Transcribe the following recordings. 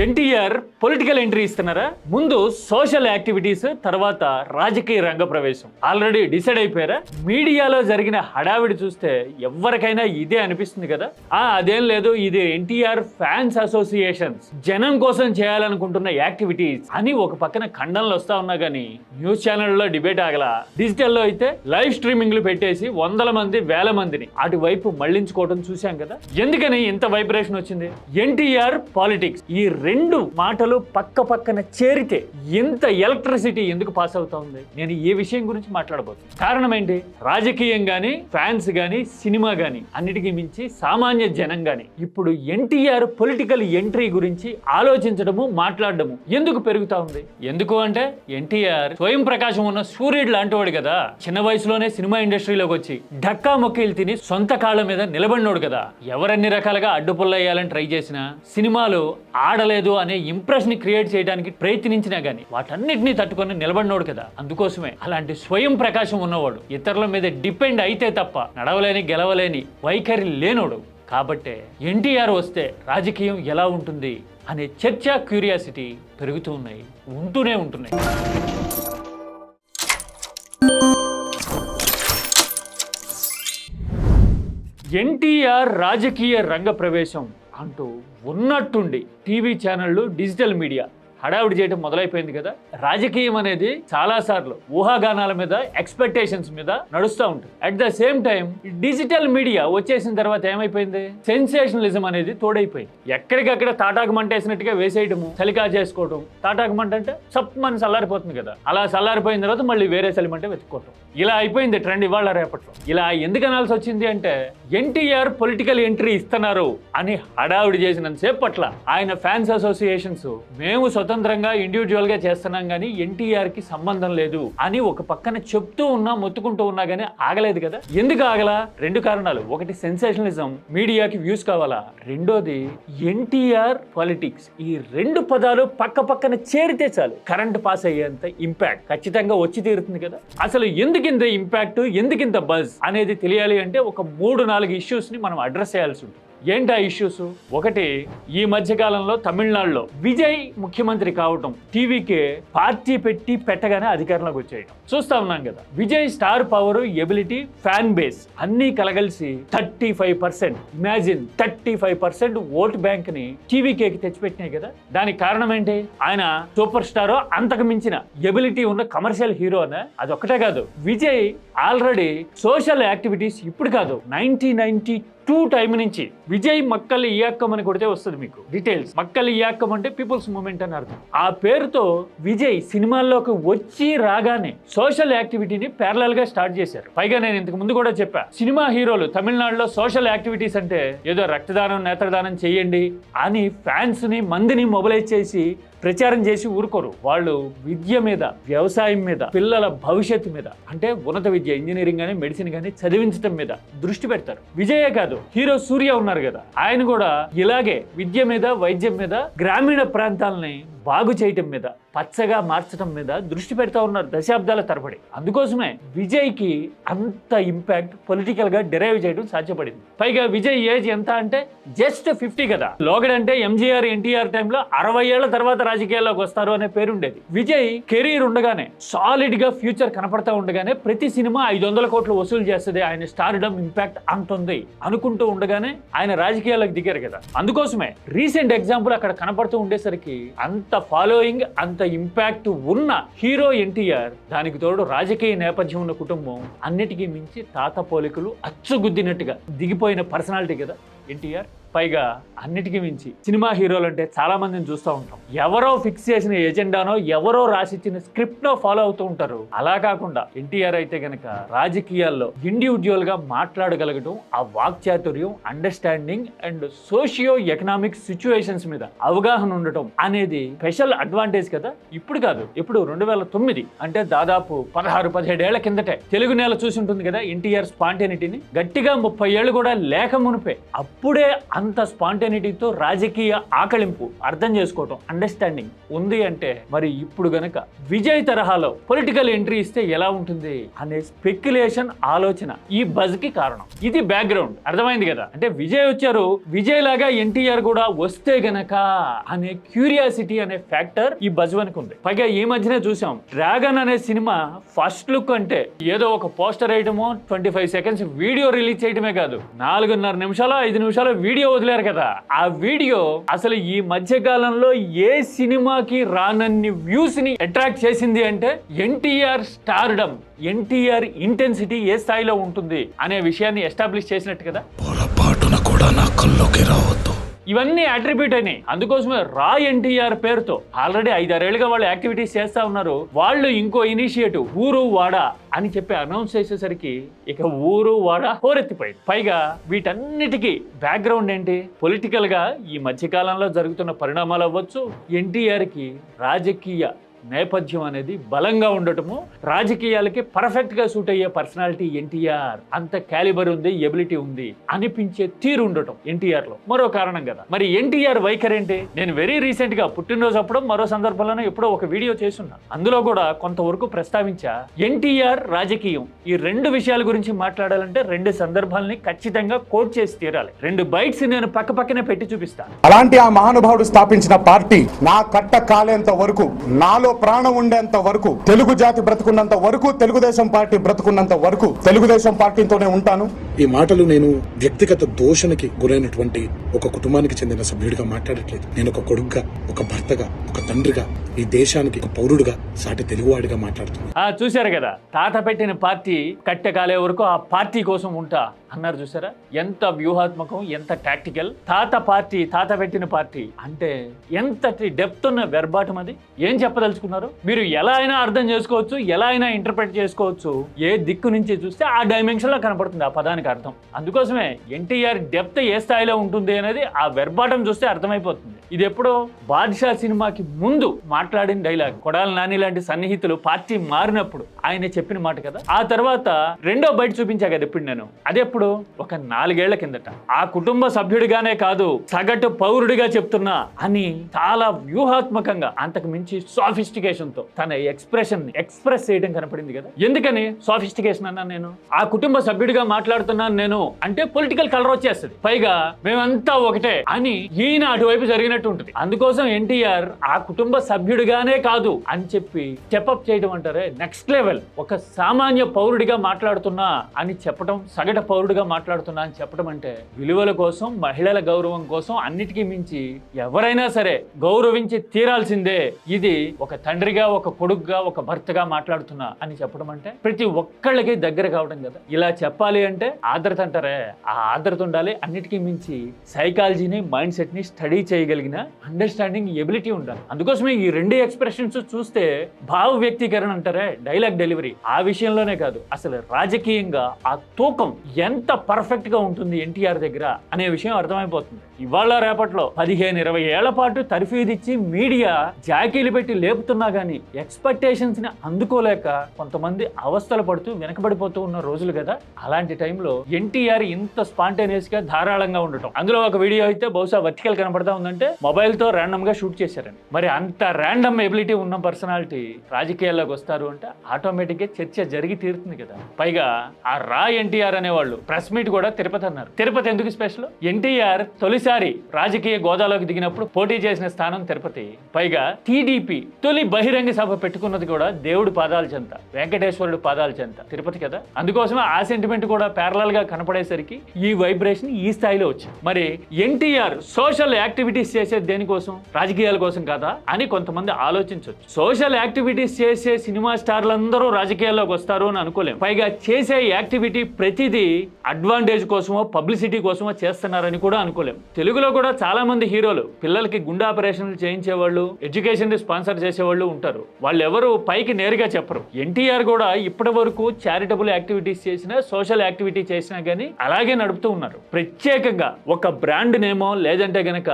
NTR political entry ఇస్తున్నారా? ముందు social activities, తర్వాత రాజకీయ రంగ ప్రవేశం ఆల్రెడీ డిసైడ్ అయిపోయారా? మీడియాలో జరిగిన హడావిడి చూస్తే ఎవరికైనా ఇదే అనిపిస్తుంది కదా. అదేం లేదు, ఇది ఎన్టీఆర్ ఫ్యాన్స్ అసోసియేషన్స్ జనం కోసం చేయాలనుకుంటున్న యాక్టివిటీస్ అని ఒక పక్కన ఖండనలు వస్తా ఉన్నా గానీ న్యూస్ ఛానల్లో డిబేట్ ఆగలా. డిజిటల్లో అయితే లైవ్ స్ట్రీమింగ్లు పెట్టేసి వందల మంది వేల మందిని అటువైపు మళ్లించుకోవడం చూశాం కదా. ఎందుకని ఇంత వైబ్రేషన్ వచ్చింది? ఎన్టీఆర్ పాలిటిక్స్, ఈ రెండు మాటలు పక్క పక్కన చేరితే ఎంత ఎలక్ట్రిసిటీ ఎందుకు పాస్ అవుతా ఉంది? నేను ఈ విషయం గురించి మాట్లాడబోతున్నాను. కారణం ఏంటి? రాజకీయం గాని, ఫ్యాన్స్ గాని, సినిమా గాని, అన్నిటికీ మించి సామాన్య జనం గాని ఇప్పుడు ఎన్టీఆర్ పొలిటికల్ ఎంట్రీ గురించి ఆలోచించడము, మాట్లాడడము ఎందుకు పెరుగుతా ఉంది? ఎందుకు అంటే ఎన్టీఆర్ స్వయం ప్రకాశం ఉన్న సూర్యుడు లాంటివాడు కదా. చిన్న వయసులోనే సినిమా ఇండస్ట్రీలోకి వచ్చి ఢక్కా మొక్కీలు తిని సొంత కాళ్ళ మీద నిలబడినోడు కదా. ఎవరన్ని రకాలుగా అడ్డుపుల్లయ్యాలని ట్రై చేసినా, సినిమాలు ఆడలేదు అనే ఇంప్రెషన్ క్రియేట్ చేయడానికి ప్రయత్నించినా గానీ వాటన్నిటిని తట్టుకొని నిలబడినోడు కదా. అందుకోసమే అలాంటి స్వయం ప్రకాశం ఉన్నవాడు ఇతరుల మీద డిపెండ్ అయితే తప్ప నడవలేని, గెలవలేని వైఖరి లేనోడు. కాబట్టే ఎన్టీఆర్ వస్తే రాజకీయం ఎలా ఉంటుంది అనే చర్చ, క్యూరియాసిటీ పెరుగుతూ ఉన్నాయి, ఉంటూనే ఉంటున్నాయి. ఎన్టీఆర్ రాజకీయ రంగ ప్రవేశం అంటూ ఉన్నట్టుండి టీవీ ఛానళ్ళు, డిజిటల్ మీడియా హడావిడి చేయడం మొదలైపోయింది కదా. రాజకీయం అనేది చాలా సార్లు ఊహాగానాల మీద, ఎక్స్పెక్టేషన్స్ మీద నడుస్తూ ఉంటుంది. At the same time digital media వచ్చేసిన తర్వాత ఏమైపోయింది? సెన్సేషనలిజం అనేది తోడైపోయింది. ఎక్కడికక్కడ తాటాకుమంటేసినట్టుగా వేసేయడము, చలికా చేసుకోవడం. తాటాకుమంట అంటే సప్పమని చల్లారిపోతుంది కదా, అలా చల్లారిపోయిన తర్వాత మళ్ళీ వేరే చలిమంటే వెతుక్కోవటం. ఇలా అయిపోయింది ట్రెండ్ ఇవాళ రేపట్లో. ఇలా ఎందుకు అనాల్సి వచ్చింది అంటే ఎన్టీఆర్ పొలిటికల్ ఎంట్రీ ఇస్తున్నారు అని హడావిడి చేసినంతసేపు పట్ల ఆయన ఫ్యాన్స్ అసోసియేషన్స్ మేము స్వతంత్రంగా, ఇండివిజువల్ గా చేస్తున్నాం కానీ ఎన్టీఆర్ కి సంబంధం లేదు అని ఒక పక్కన చెప్తూ ఉన్నా, మొత్తుకుంటూ ఉన్నా కానీ ఆగలేదు కదా. ఎందుకు ఆగలా? రెండు కారణాలు. ఒకటి సెన్సేషనలిజం, మీడియాకి వ్యూస్ కావాలా. రెండోది ఎన్టీఆర్ పాలిటిక్స్. ఈ రెండు పదాలు పక్క పక్కన చేరితే చాలు కరెంట్ పాస్ అయ్యేంత ఇంపాక్ట్ ఖచ్చితంగా వచ్చి తీరుతుంది కదా. అసలు ఎందుకింత ఇంపాక్ట్, ఎందుకింత బజ్ అనేది తెలియాలి అంటే ఒక 3-4 ఇష్యూస్ ని మనం అడ్రస్ చేయాల్సి ఉంటుంది. ఏంటి ఆ ఇష్యూస్? ఒకటి, ఈ మధ్యకాలంలో తమిళనాడులో విజయ్ ముఖ్యమంత్రి కావటం, టీవీకే పార్టీ పెట్టగానే అధికారంలోకి వచ్చేయడం చూస్తా ఉన్నాం కదా. Vijay star power, ability, fan base అన్నీ కలగలిసి 35%, ఇమాజిన్ 35% ఓట్ బ్యాంక్ ని టీవీకేకి తెచ్చిపెట్టినాయి కదా. దానికి కారణం ఏంటి? ఆయన సూపర్ స్టారో, అంతకు మించిన ఎబిలిటీ ఉన్న కమర్షియల్ హీరో అనే. అదొక్కటే కాదు, విజయ్ ఆల్రెడీ సోషల్ యాక్టివిటీస్ ఇప్పుడు కాదు, 1992 టైం నుంచి విజయ్ మక్కల్ ఇయాక్కం అని కొడితే వస్తుంది మీకు డీటెయిల్స్. మక్కల్ ఇయాక్కం అంటే పీపుల్స్ మూవ్మెంట్ అని అర్థం. ఆ పేరుతో విజయ్ సినిమాల్లోకి వచ్చి రాగానే సోషల్ యాక్టివిటీని ప్యారలల్ గా స్టార్ట్ చేశారు. పైగా నేను ఇంతకు ముందు కూడా చెప్పా, సినిమా హీరోలు తమిళనాడులో సోషల్ యాక్టివిటీస్ అంటే ఏదో రక్తదానం, నేత్రదానం చేయండి అని ఫ్యాన్స్ ని, మందిని మొబిలైజ్ చేసి ప్రచారం చేసి ఊరుకోరు. వాళ్ళు విద్య మీద, వ్యవసాయం మీద, పిల్లల భవిష్యత్తు మీద, అంటే ఉన్నత విద్య, ఇంజనీరింగ్ కానీ, మెడిసిన్ కానీ చదివించడం మీద దృష్టి పెడతారు. విజయే కాదు, హీరో సూర్య ఉన్నారు కదా, ఆయన కూడా ఇలాగే విద్య మీద, వైద్యం మీద, గ్రామీణ ప్రాంతాలని బాగు చేయటం మీద, పచ్చగా మార్చడం మీద దృష్టి పెడతా ఉన్నారు దశాబ్దాల తరబడి. అందుకోసమే విజయ్ కి అంత ఇంపాక్ట్ పొలిటికల్ గా డిరైవ్ చేయడం సాధ్యపడింది. పైగా విజయ్ ఏజ్ ఎంత అంటే జస్ట్ 50 కదా. లోగడ్ అంటే ఎంజీఆర్, ఎన్టీఆర్ టైంలో 60 ఏళ్ల తర్వాత రాజకీయాల్లోకి వస్తారు అనే పేరు ఉండేది. విజయ్ కెరీర్ ఉండగానే, సాలిడ్ గా ఫ్యూచర్ కనపడతా ఉండగానే ప్రతి సినిమా 500 కోట్లు వసూలు చేస్తుంది, ఆయన స్టార్డమ్ ఇంపాక్ట్ అంతుంది అనుకుంటూ ఉండగానే ఆయన రాజకీయాలకు దిగారు కదా. అందుకోసమే రీసెంట్ ఎగ్జాంపుల్ అక్కడ కనపడుతూ ఉండేసరికి అంత ఫాలోయింగ్, అంత ఇంపాక్ట్ ఉన్న హీరో ఎన్టీఆర్, దానికి తోడు రాజకీయ నేపథ్యం ఉన్న కుటుంబం, అన్నిటికీ మించి తాత పోలికలు అచ్చుగుద్దినట్టుగా దిగిపోయిన పర్సనాలిటీ కదా ఎన్టీఆర్. పైగా అన్నిటికీ మించి సినిమా హీరోలు అంటే చాలా మందిని చూస్తూ ఉంటాం, ఎవరో ఫిక్స్ చేసిన ఎజెండానో, ఎవరో రాసిచ్చిన స్క్రిప్ట్ నో ఫాలో అవుతూ ఉంటారు. అలా కాకుండా ఎన్టీఆర్ అయితే గనక రాజకీయాల్లో ఇండివిజువల్ గా మాట్లాడగలగడం, ఆ వాక్చాతుర్యం, understanding and socio economic situations మీద అవగాహన ఉండటం అనేది స్పెషల్ అడ్వాంటేజ్ కదా. ఇప్పుడు కాదు, ఇప్పుడు 2009 అంటే దాదాపు 16-17 ఏళ్ల కిందటే తెలుగు నేల చూసి ఉంటుంది కదా ఎన్టీఆర్ స్పాంటేనిటీని. గట్టిగా 30 ఏళ్ళు కూడా లేక మునిపే అప్పుడే అంత స్పాంటేనిటీతో రాజకీయ ఆకళింపు, అర్థం చేసుకోవటం, అండర్స్టాండింగ్ ఉంది అంటే మరి ఇప్పుడు గనక విజయ్ తరహాలో పొలిటికల్ ఎంట్రీ ఇస్తే ఎలా ఉంటుంది అనే స్పెక్యులేషన్, ఆలోచన ఈ బజ్ కి కారణం. ఇది బ్యాక్గ్రౌండ్. అర్థమైంది కదా? అంటే విజయ్ వచ్చారు, విజయ్ లాగా ఎన్టీఆర్ కూడా వస్తే గనక అనే క్యూరియాసిటీ అనే ఫ్యాక్టర్ ఈ బజ్ వెనక ఉంది. పైగా ఈ మధ్యనే చూసాం, డ్రాగన్ అనే సినిమా ఫస్ట్ లుక్ అంటే ఏదో ఒక పోస్టర్ వేయటమో 25 సెకండ్స్ వీడియో రిలీజ్ చేయటమే కాదు, 4.5 నిమిషాలు 5 నిమిషాలు వీడియో వదిలేరు కదా. ఆ వీడియో అసలు ఈ మధ్య కాలంలో ఏ సినిమాకి రానన్ని వ్యూస్ ని అట్రాక్ట్ చేసింది అంటే ఎన్టీఆర్ స్టార్డమ్, ఎన్టీఆర్ ఇంటెన్సిటీ ఏ స్థాయిలో ఉంటుంది అనే విషయాన్ని ఎస్టాబ్లిష్ చేసినట్టు కదా. ఇవన్నీ అట్రిబ్యూట్ అయినాయి. అందుకోసమే రా ఎన్టీఆర్ పేరుతో ఆల్రెడీ 5-6 ఏళ్ళుగా వాళ్ళు యాక్టివిటీస్ చేస్తా ఉన్నారు. వాళ్ళు ఇంకో ఇనిషియేటివ్ ఊరు వాడ అని చెప్పి అనౌన్స్ చేసేసరికి ఇక ఊరు వాడ హోరెత్తిపోయింది. పైగా వీటన్నిటికీ బ్యాక్గ్రౌండ్ ఏంటి? పొలిటికల్ గా ఈ మధ్యకాలంలో జరుగుతున్న పరిణామాలు అవ్వచ్చు, ఎన్టీఆర్ కి రాజకీయ నేపథ్యం అనేది బలంగా ఉండటము, రాజకీయాలకి పర్ఫెక్ట్ గా సూట్ అయ్యే పర్సనాలిటీ ఎన్టీఆర్, అంత క్యాలిబర్ ఉంది, ఎబిలిటీ ఉంది అనిపించే తీరు ఉండటం ఎన్టీఆర్ లో మరో కారణం కదా. మరి ఎన్టీఆర్ వైఖరి ఏంటి? నేను వెరీ రీసెంట్ గా పుట్టినరోజు అప్పుడు మరో సందర్భంలోనే ఎప్పుడో ఒక వీడియో చేస్తున్నాను, అందులో కూడా కొంతవరకు ప్రస్తావించా. ఎన్టీఆర్ రాజకీయం ఈ 2 విషయాల గురించి మాట్లాడాలంటే 2 సందర్భాలని ఖచ్చితంగా కోట్ చేసి తీరాలి. 2 బైట్స్ నేను పక్క పక్కనే పెట్టి చూపిస్తాను. అలాంటి ఆ మహానుభావుడు స్థాపించిన పార్టీ నా కట్ట కాలేంత వరకు, నాలో ప్రాణం ఉండేంత వరకు, తెలుగు జాతి బ్రతుకున్నంత వరకు, తెలుగుదేశం పార్టీ బ్రతుకున్నంత వరకు తెలుగుదేశం పార్టీతోనే ఉంటాను. ఈ మాటలు నేను వ్యక్తిగత దోషణకి గురైనటువంటి ఒక కుటుంబానికి చెందిన సభ్యుడిగా మాట్లాడట్లేదు. నేను ఒక కొడుకుగా, ఒక భర్తగా, ఒక తండ్రిగా, ఈ దేశానికి ఒక పౌరుడుగా, సాటి తెలుగువాడిగా మాట్లాడుతున్నాను. చూశారు కదా, తాత పెట్టిన పార్టీ కట్టె కాలే వరకు ఆ పార్టీ కోసం ఉంటా అన్నారు. చూసారా ఎంత వ్యూహాత్మకం, ఎంత టాక్టికల్. తాత పెట్టిన పార్టీ అంటే ఎంతటి డెప్త్ ఉన్న వెర్బాటం అది. ఏం చెప్పదలుచుకున్నారు? మీరు ఎలా అయినా అర్థం చేసుకోవచ్చు, ఎలా అయినా ఇంటర్ప్రెట్ చేసుకోవచ్చు. ఏ దిక్కు నుంచి చూస్తే ఆ డైమెన్షన్ లో కనపడుతుంది ఆ పదానికి అర్థం. అందుకోసమే ఎన్టీఆర్ డెప్త్ ఏ స్థాయిలో ఉంటుంది అనేది ఆ వెర్బాటం చూస్తే అర్థమైపోతుంది. ఇది ఎప్పుడో బాద్షా సినిమాకి ముందు మాట్లాడిన డైలాగ్. కొడాలి నాని లాంటి సన్నిహితులు పార్టీ మారినప్పుడు ఆయన చెప్పిన మాట కదా. ఆ తర్వాత 2వ బయట చూపించా కదా ఇప్పుడు నేను. అదెప్పుడు ఒక 4 ఏళ్ల కిందట. ఆ కుటుంబ సభ్యుడిగానే కాదు, సగటు పౌరుడిగా చెప్తున్నా అని చాలా వ్యూహాత్మకంగా, అంతకు మించి సోఫిస్టికేషన్ తో తన ఎక్స్ప్రెషన్ ని ఎక్స్ప్రెస్ చేయడం కనపడింది కదా. ఎందుకని సోఫిస్టికేషన్ అన్నా? నేను ఆ కుటుంబ సభ్యుడిగా మాట్లాడుతున్నాను నేను అంటే పొలిటికల్ కలర్ వచ్చేస్తుంది. పైగా మేమంతా ఒకటే అని ఈయన అటువైపు జరిగినట్టు ఉంటుంది. అందుకోసం ఎన్టీఆర్ ఆ కుటుంబ సభ్యుడిగానే కాదు అని చెప్పి స్టెప్అప్ చేయడం అంటారే నెక్స్ట్ లెవెల్. ఒక సామాన్య పౌరుడిగా మాట్లాడుతున్నా అని చెప్పడం, సగటు పౌరుడిగా మాట్లాడుతున్నా అని చెప్పడం అంటే విలువల కోసం, మహిళల గౌరవం కోసం, అన్నిటికీ మించి ఎవరైనా సరే గౌరవించి తీరాల్సిందే. ఇది ఒక తండ్రిగా, ఒక కొడుకుగా, ఒక భర్తగా మాట్లాడుతున్నా అని చెప్పడం అంటే ప్రతి ఒక్కళ్ళకి దగ్గర కావడం కదా. ఇలా చెప్పాలి అంటే ఆదరత అంటారే, ఆ ఆదరత ఉండాలి. అన్నిటికీ మించి సైకాలజీని, మైండ్ సెట్ ని స్టడీ చేయగలిగిన అండర్స్టాండింగ్ ఎబిలిటీ ఉండాలి. అందుకోసమే ఈ 2 ఎక్స్ప్రెషన్స్ చూస్తే భావ వ్యక్తీకరణ అంటారే, డైలాగ్ డెలివరీ, ఆ విషయంలోనే కాదు అసలు రాజకీయంగా ఆ తూకం ఎంత పర్ఫెక్ట్ గా ఉంటుంది ఎన్టీఆర్ దగ్గర అనే విషయం అర్థమైపోతుంది. ఇవాళ రేపట్లో 15-20 ఏళ్ల పాటు తర్ఫీదిచ్చి మీడియా జాకీలు పెట్టి లేపుతున్నా గానీ ఎక్స్పెక్టేషన్స్ ని అందుకోలేక కొంతమంది అవస్థలు పడుతూ వెనకబడిపోతూ ఉన్న రోజులు కదా. అలాంటి టైంలో ఎన్టీఆర్ ఇంత స్పాంటేనియస్ గా ధారాళంగా ఉండటం. అందులో ఒక వీడియో అయితే బహుశా వర్టికల్ కనపడతా ఉందంటే మొబైల్ తో ర్యాండమ్ గా షూట్ చేశారని. మరి అంత ర్యాండమ్ ఎబిలిటీ ఉన్న పర్సనాలిటీ రాజకీయాల్లోకి వస్తారు అంటే ఆటోమేటిక్ గా చర్చ జరిగి తీరుతుంది కదా. పైగా ఆ రా ఎన్టీఆర్ అనేవాళ్ళు ప్రెస్ మీట్ కూడా తిరుపతి అన్నారు. తిరుపతి ఎందుకు స్పెషల్? ఎన్టీఆర్ తొలిసారి రాజకీయ గోదాలోకి దిగినప్పుడు పోటీ చేసిన స్థానం తిరుపతి. పైగా టీడీపీ తొలి బహిరంగ సభ పెట్టుకున్నది కూడా దేవుడి పాదాల చెంత, వెంకటేశ్వరుడు పాదాల చెంత, తిరుపతి కదా. అందుకోసమే ఆ సెంటిమెంట్ కూడా ప్యారలల్ గా కనపడేసరికి ఈ వైబ్రేషన్ ఈ స్థాయిలో వచ్చింది. మరి ఎన్టీఆర్ సోషల్ యాక్టివిటీస్ చేసేది దేనికోసం? రాజకీయాల కోసం కాదా అని కొంతమంది ఆలోచించవచ్చు. సోషల్ యాక్టివిటీస్ చేసే సినిమా స్టార్లందరూ రాజకీయాల్లోకి వస్తారు అని అనుకోలేం. పైగా చేసే యాక్టివిటీ ప్రతిదీ అడ్వాంటేజ్ కోసమో, పబ్లిసిటీ కోసమో చేస్తున్నారని కూడా అనుకోలేం. తెలుగులో కూడా చాలా మంది హీరోలు పిల్లలకి గుండె ఆపరేషన్లు చేయించేవాళ్ళు, ఎడ్యుకేషన్ స్పాన్సర్ చేసేవాళ్ళు ఉంటారు. వాళ్ళు ఎవరు పైకి నేరుగా చెప్పరు. ఎన్టీఆర్ కూడా ఇప్పటి వరకు చారిటబుల్ యాక్టివిటీస్ చేసినా, సోషల్ యాక్టివిటీ చేసినా గానీ అలాగే నడుపుతూ ఉన్నారు. ప్రత్యేకంగా ఒక బ్రాండ్ నేమో లేదంటే గనక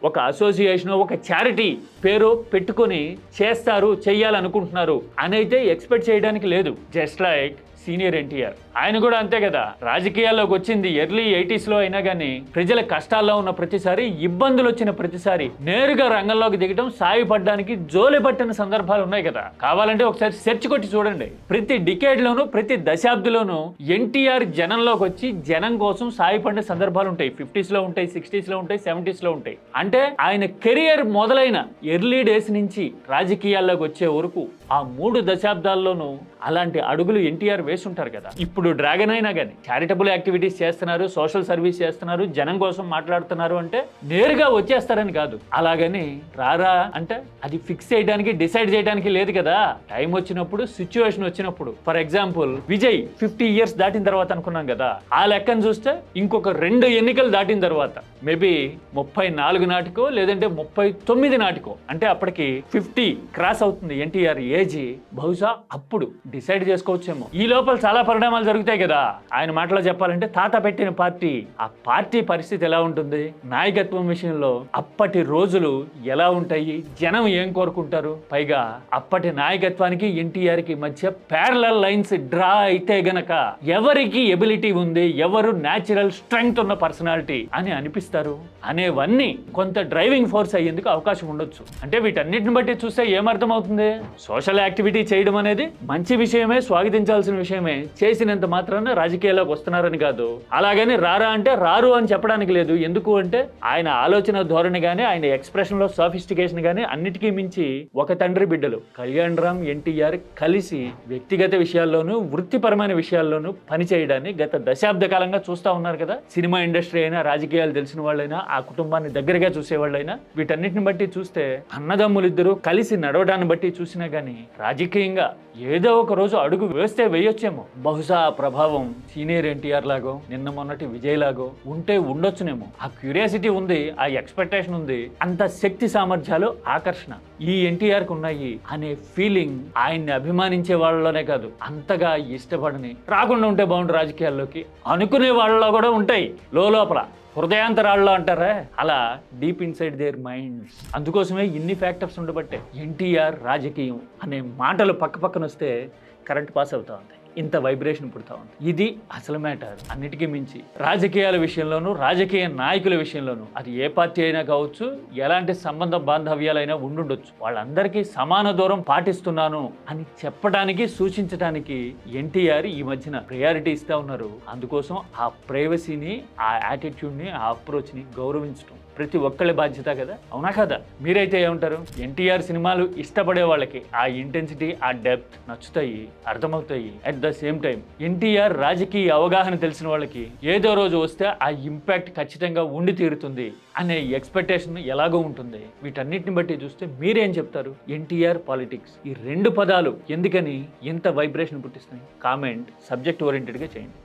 ఒక అసోసియేషన్, ఒక చారిటీ పేరు పెట్టుకొని చేస్తారు, చెయ్యాలనుకుంటున్నారు అని అయితే ఎక్స్పెక్ట్ చేయడానికి లేదు. జస్ట్ లైక్ సీనియర్ ఎన్టీఆర్ ఆయన కూడా అంతే కదా, రాజకీయాల్లోకి వచ్చింది ఎర్లీ 80s లో అయినా కానీ ప్రజల కష్టాల్లో ఉన్న ప్రతిసారి, ఇబ్బందులు వచ్చిన ప్రతిసారి నేరుగా రంగంలోకి దిగడం, సాయపడడానికి జోలి పట్టిన సందర్భాలు ఉన్నాయి కదా. కావాలంటే ఒకసారి సెర్చ్ కొట్టి చూడండి. ప్రతి డికేడ్ లోను, ప్రతి దశాబ్దిలోనూ ఎన్టీఆర్ జనంలోకి వచ్చి జనం కోసం సాయపడిన సందర్భాలు ఉంటాయి. 50s లో ఉంటాయి, 60s లో ఉంటాయి, 70s లో ఉంటాయి. అంటే ఆయన కెరియర్ మొదలైన ఎర్లీ డేస్ నుంచి రాజకీయాల్లోకి వచ్చే వరకు ఆ 3 దశాబ్దాల్లోనూ అలాంటి అడుగులు ఎన్టీఆర్ వేసుంటారు కదా. ఇప్పుడు డ్రాగన్ అయినా కానీ చారిటబుల్ యాక్టివిటీస్ చేస్తున్నారు, సోషల్ సర్వీస్ చేస్తున్నారు, జనం కోసం మాట్లాడుతున్నారు అంటే నేరుగా వచ్చేస్తారని కాదు. అలాగని రారా అంటే అది ఫిక్స్ చేయడానికి, డిసైడ్ చేయడానికి లేదు కదా. టైం వచ్చినప్పుడు, సిచ్యువేషన్ వచ్చినప్పుడు, ఫర్ ఎగ్జాంపుల్ విజయ్ 50 years దాటిన తర్వాత అనుకున్నాం కదా, ఆ లెక్కను చూస్తే ఇంకొక 2 ఎన్నికలు దాటిన తర్వాత మేబీ 34 నాటికో లేదంటే 39 నాటికో, అంటే అప్పటికి 50 క్రాస్ అవుతుంది ఎన్టీఆర్ ఏజ్. బహుశా అప్పుడు డిసైడ్ చేసుకోవచ్చేమో. ఈ లోపల చాలా పరిణామాలు జరుగుతాయి కదా. ఆయన మాటలో చెప్పాలంటే తాత పెట్టిన పార్టీ, ఆ పార్టీ పరిస్థితి ఎలా ఉంటుంది, నాయకత్వం విషయంలో అప్పటి రోజులు ఎలా ఉంటాయి, జనం ఏం కోరుకుంటారు, పైగా అప్పటి నాయకత్వానికి ఎన్టీఆర్ కి మధ్య ప్యారలల్ లైన్స్ డ్రా అయితే గనక ఎవరికి ఎబిలిటీ ఉంది, ఎవరు న్యాచురల్ స్ట్రెంగ్త్ ఉన్న పర్సనాలిటీ అని అనిపిస్తారు అనేవన్నీ కొంత డ్రైవింగ్ ఫోర్స్ అయ్యేందుకు అవకాశం ఉండొచ్చు. అంటే వీటన్నిటిని బట్టి చూస్తే ఏమర్థం అవుతుంది, సోషల్ యాక్టివిటీ చేయడం అనేది మంచి విషయమే, స్వాగతించాల్సిన విషయమే. చేసినంత మాత్రాన రాజకీయాల్లోకి వస్తున్నారని కాదు. అలాగని రారా అంటే రారు అని చెప్పడానికి లేదు. ఎందుకు అంటే ఆయన ఆలోచన ధోరణి కానీ, ఆయన ఎక్స్ప్రెషన్ లో సోఫిస్టికేషన్ కానీ అన్నిటికీ మించి ఒక తండ్రి బిడ్డలు కళ్యాణ్ రామ్, ఎన్టీఆర్ కలిసి వ్యక్తిగత విషయాల్లోనూ వృత్తిపరమైన విషయాల్లోనూ పనిచేయడాన్ని గత దశాబ్ద కాలంగా చూస్తూ ఉన్నారు కదా. సినిమా ఇండస్ట్రీ అయినా, రాజకీయాలు తెలిసిన వాళ్ళైనా, ఆ కుటుంబాన్ని దగ్గరగా చూసేవాళ్ళైనా, వీటన్నిటిని బట్టి చూస్తే అన్నదమ్ములిద్దరూ కలిసి నడవడాన్ని బట్టి చూసినా గానీ రాజకీయంగా ఏదో ఒక రోజు అడుగు వేస్తే వేయొచ్చేమో. బహుశా ఆ ప్రభావం సీనియర్ ఎన్టీఆర్ లాగో, నిన్న మొన్నటి విజయ్ లాగో ఉంటే ఉండొచ్చునేమో. ఆ క్యూరియాసిటీ ఉంది, ఆ ఎక్స్పెక్టేషన్ ఉంది, అంత శక్తి సామర్థ్యాలు, ఆకర్షణ ఈ ఎన్టీఆర్ కు ఉన్నాయి అనే ఫీలింగ్ ఆయన్ని అభిమానించే వాళ్ళలోనే కాదు, అంతగా ఇష్టపడని, రాకుండా ఉంటే బాగుండు రాజకీయాల్లోకి అనుకునే వాళ్ళలో కూడా ఉంటాయి లోపల, హృదయాంతరాల్లో అంటారా, అలా డీప్ ఇన్సైడ్ దేర్ మైండ్స్. అందుకోసమే ఇన్ని ఫ్యాక్టర్స్ ఉండబట్టే ఎన్టీఆర్ రాజకీయం అనే మాటలు పక్క పక్కన వస్తే కరెంట్ పాస్ అవుతా ఉంది, ఇంత వైబ్రేషన్ పుడతా ఉంది. ఇది అసలు మ్యాటర్. అన్నిటికీ మించి రాజకీయాల విషయంలోనూ, రాజకీయ నాయకుల విషయంలోనూ, అది ఏ పార్టీ అయినా కావచ్చు, ఎలాంటి సంబంధ బాంధవ్యాలైనా ఉండుండొచ్చు, వాళ్ళందరికీ సమాన దూరం పాటిస్తున్నాను అని చెప్పడానికి, సూచించడానికి ఎన్టీఆర్ ఈ మధ్యన ప్రయారిటీ ఇస్తా ఉన్నారు. అందుకోసం ఆ ప్రైవసీని, ఆ యాటిట్యూడ్ని, ఆ అప్రోచ్ని గౌరవించడం ప్రతి ఒక్కళ్ళ బాధ్యత కదా. అవునా కదా? మీరైతే ఏమంటారు? ఎన్టీఆర్ సినిమాలు ఇష్టపడే వాళ్ళకి ఆ ఇంటెన్సిటీ, ఆ డెప్త్ నచ్చుతాయి, అర్థమవుతాయి. At the same time NTR రాజకీయ అవగాహన తెలిసిన వాళ్ళకి ఏదో రోజు వస్తే ఆ ఇంపాక్ట్ ఖచ్చితంగా ఉండి తీరుతుంది అనే ఎక్స్పెక్టేషన్ ఎలాగో ఉంటుంది. వీటన్నిటిని బట్టి చూస్తే మీరేం చెప్తారు? ఎన్టీఆర్ పాలిటిక్స్, ఈ 2 పదాలు ఎందుకని ఇంత వైబ్రేషన్ పుట్టిస్తున్నాయి? కామెంట్ సబ్జెక్ట్ ఓరియంటెడ్గా చేయండి.